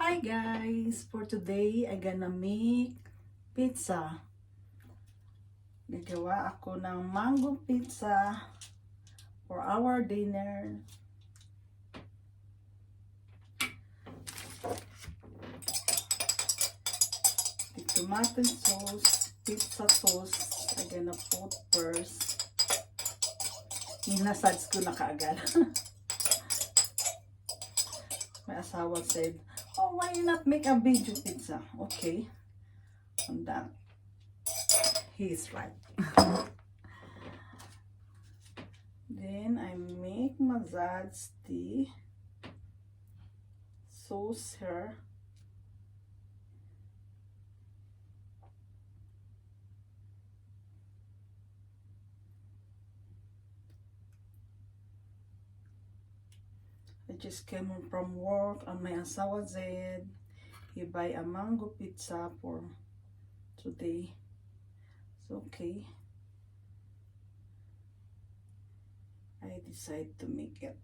Hi guys! For today, I gonna make pizza. Nagawa ako ng mango pizza for our dinner. The tomato sauce, pizza sauce, I gonna put first. Minasads ko na kaagad. My asawa said, oh, why not make a video pizza? Okay. And that. He's right. Then I make massage the sauce here. I just came home from work and my asawa said he buy a mango pizza for today. It's okay. I decided to make it.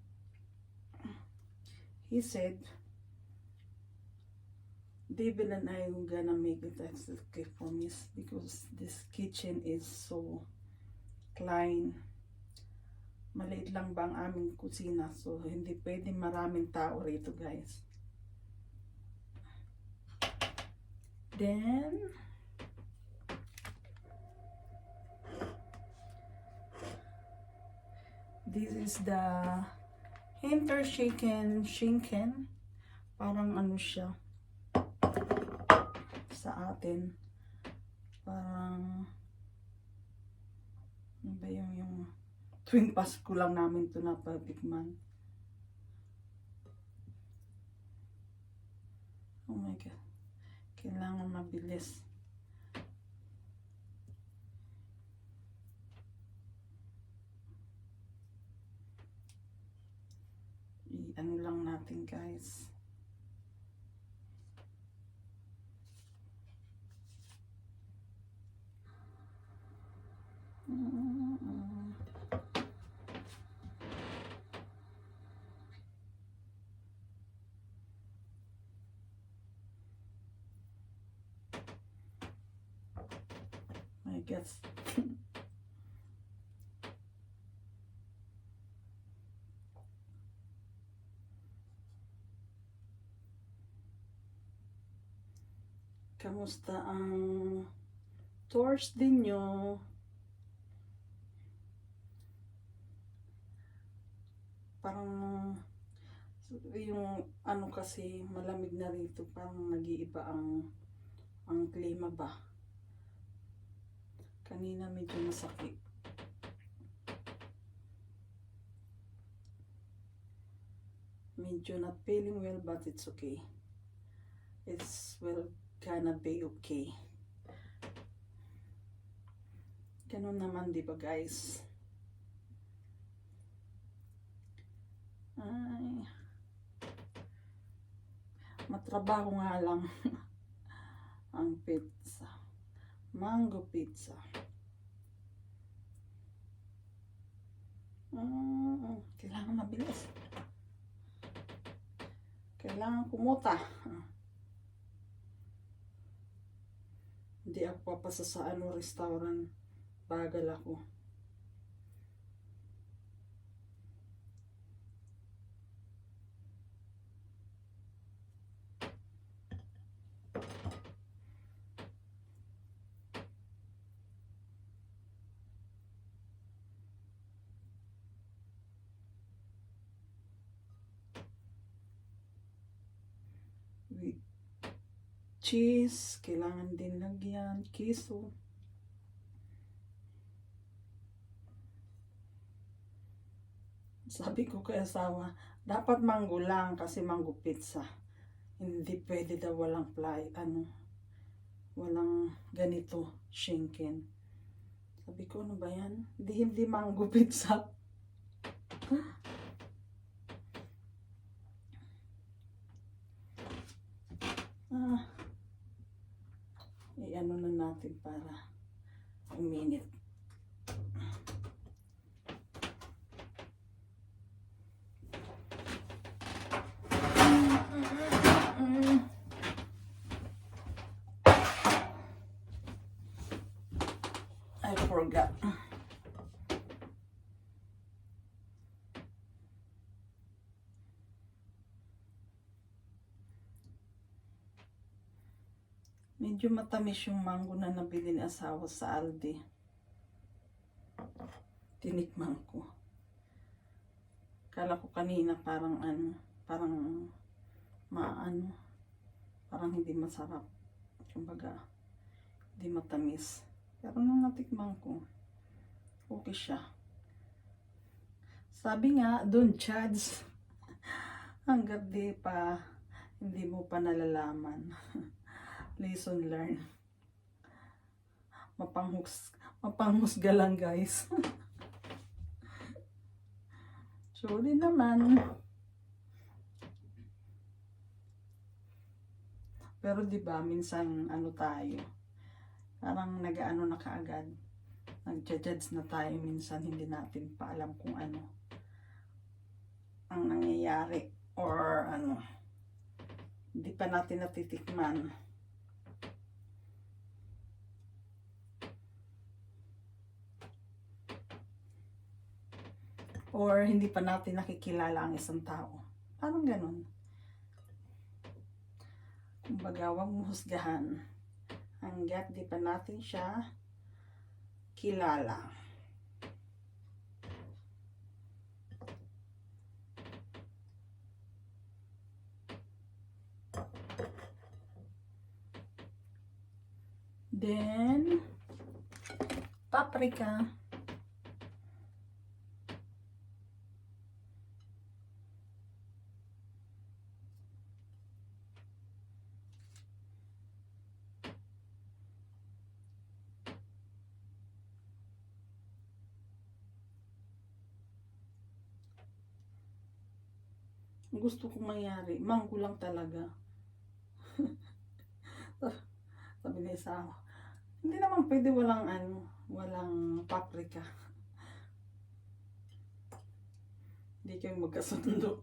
He said David and I are gonna make it. That's okay for me because this kitchen is so klein. Maliit lang ba ang aming kusina, so hindi pwede maraming tao rito, guys. Then this is the hinter shinken. Parang ano siya sa atin. Parang ano ba yung tuwing Pasko lang namin ito napatikman. Oh my God. Kailangan mabilis. Ano lang natin, guys. I guess. Kamusta ang Thursday nyo? Parang yung ano kasi malamig na rito, parang nag-iiba ang klima ba. Kanina medyo masakit. Medyo not feeling well, but it's okay. It's well gonna be okay. Ganun naman, di ba, guys? Ay, matrabaho nga lang ang pizza. Mango pizza. Kailangan mabilis. Kailangan kumuta. Hindi ako papasa sa restaurant. Bagal ako. With cheese, kailangan din lagyan, queso. Sabi ko kay asawa, dapat mango lang kasi mango pizza. Hindi pwede daw walang walang ganito, shinken. Sabi ko, ano ba yan? Hindi mango pizza. I-ano na natin para uminit. forgot. Medyo matamis yung mango na nabili ni asawa sa Aldi. Tinikman ko. Kala ko kanina parang parang parang hindi masarap. Kumbaga, hindi matamis. Pero nung natikman ko, okay siya. Sabi nga, don't judge hanggat hindi mo pa nalalaman. Lesson learned. Mapanghusga lang, guys. Sorry naman. Pero 'di ba minsan tayo, parang nag-ano na kaagad. Nag-judge na tayo minsan, hindi natin pa alam kung ano ang nangyayari or hindi pa natin natitikman. Or hindi pa natin nakikilala ang isang tao. Parang ganun. Kumbaga, huwag mo husgahan hanggat di pa natin siya kilala. Then, paprika. Gusto kong mangyari, mango lang talaga. Sabi ni asawa, hindi naman pwede walang paprika. Hindi kayo magkasundo.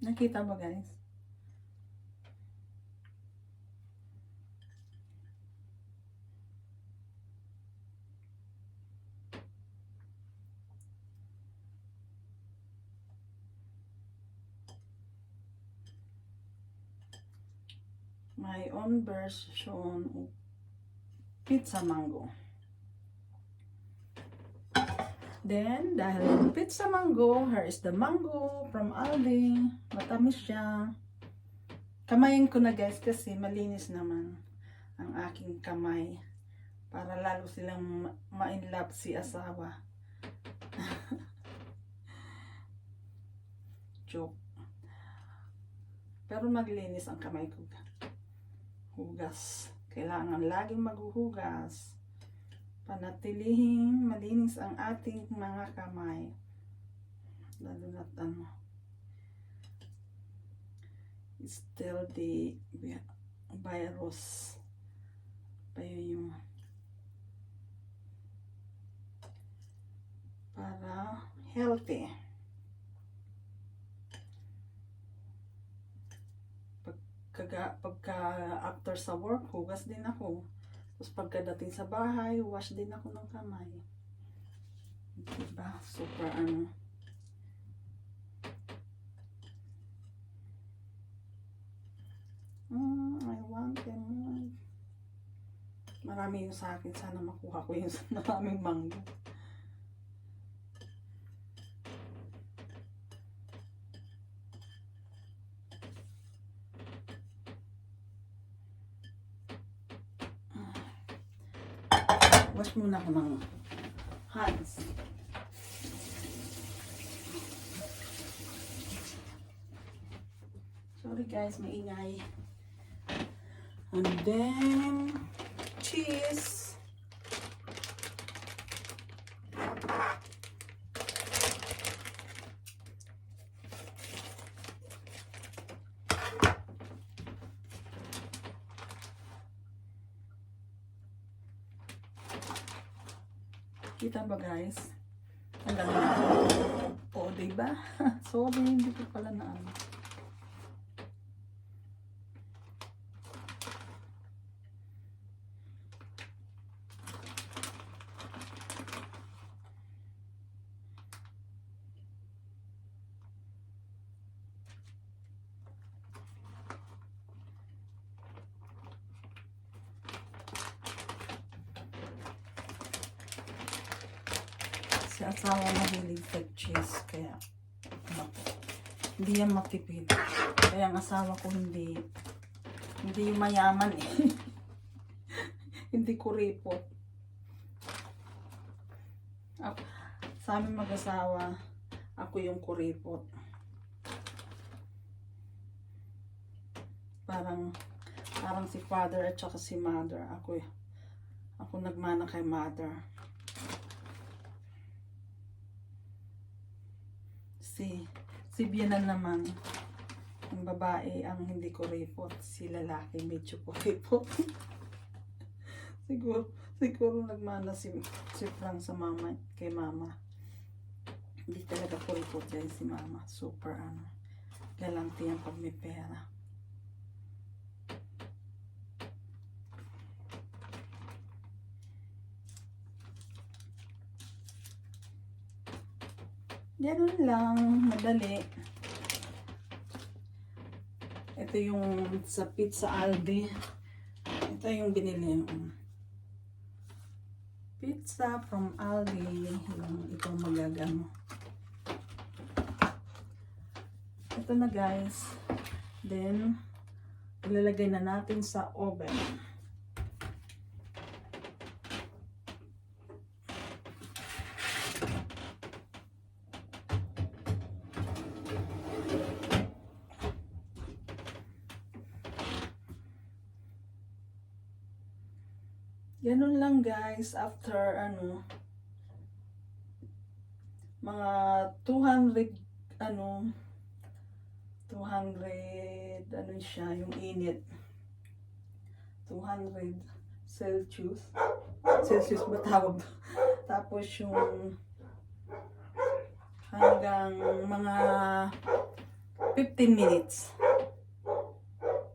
Nakita mo, guys? My own version of pizza mango. Then, dahil pizza mango, here is the mango from Aldi. Matamis siya. Kamayin ko na, guys, kasi malinis naman ang aking kamay. Para lalo silang ma-inlove si asawa. Joke. Pero maglinis ang kamay ko. Hugas. Kailangan laging maghuhugas. Panatilihing malinis ang ating mga kamay. Lalo na't still the virus pa yung para healthy. Pagka after sa work, hugas din ako. Tapos pagkadating sa bahay, wash din ako ng kamay. Diba? Super I want them. Marami yung sa akin. Sana makuha ko yung maraming mango. Wash muna ako ng hands. Sorry guys, maingay. And then, cheese. Kita ba guys? Alam mo. O, diba? Sorry, hindi ko pala na ano. Si asawa mahilig sa cheese, kaya naku, hindi yan matipid. Kaya ang asawa ko hindi yung mayaman eh. Hindi kuripot. Sa amin mag-asawa, ako yung kuripot. Parang si father at saka si mother. Ako nagmana kay mother. Si Bianan naman, ang babae ang hindi kuripot, si lalaki medyo kuripot. siguro nagmana si Frank sa mama, kay mama. Hindi talaga kuripot dahil si mama. Super galanti ang pag may pera. Ganun lang, madali. Ito yung sa Pizza Aldi. Ito yung binili. Pizza from Aldi. Itong magagano. Ito na guys. Then, ilalagay na natin sa oven. Ganun lang guys, after mga 200 siya yung init. 200 Celsius ba tawag? Tapos yung hanggang mga 15 minutes.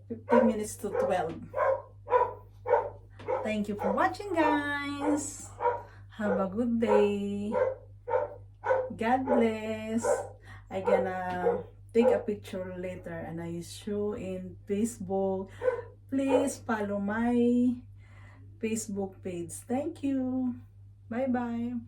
15 minutes to 12. Thank you for watching guys. Have a good day. God bless. I gonna take a picture later and I show in Facebook. Please follow my Facebook page. Thank you. Bye bye.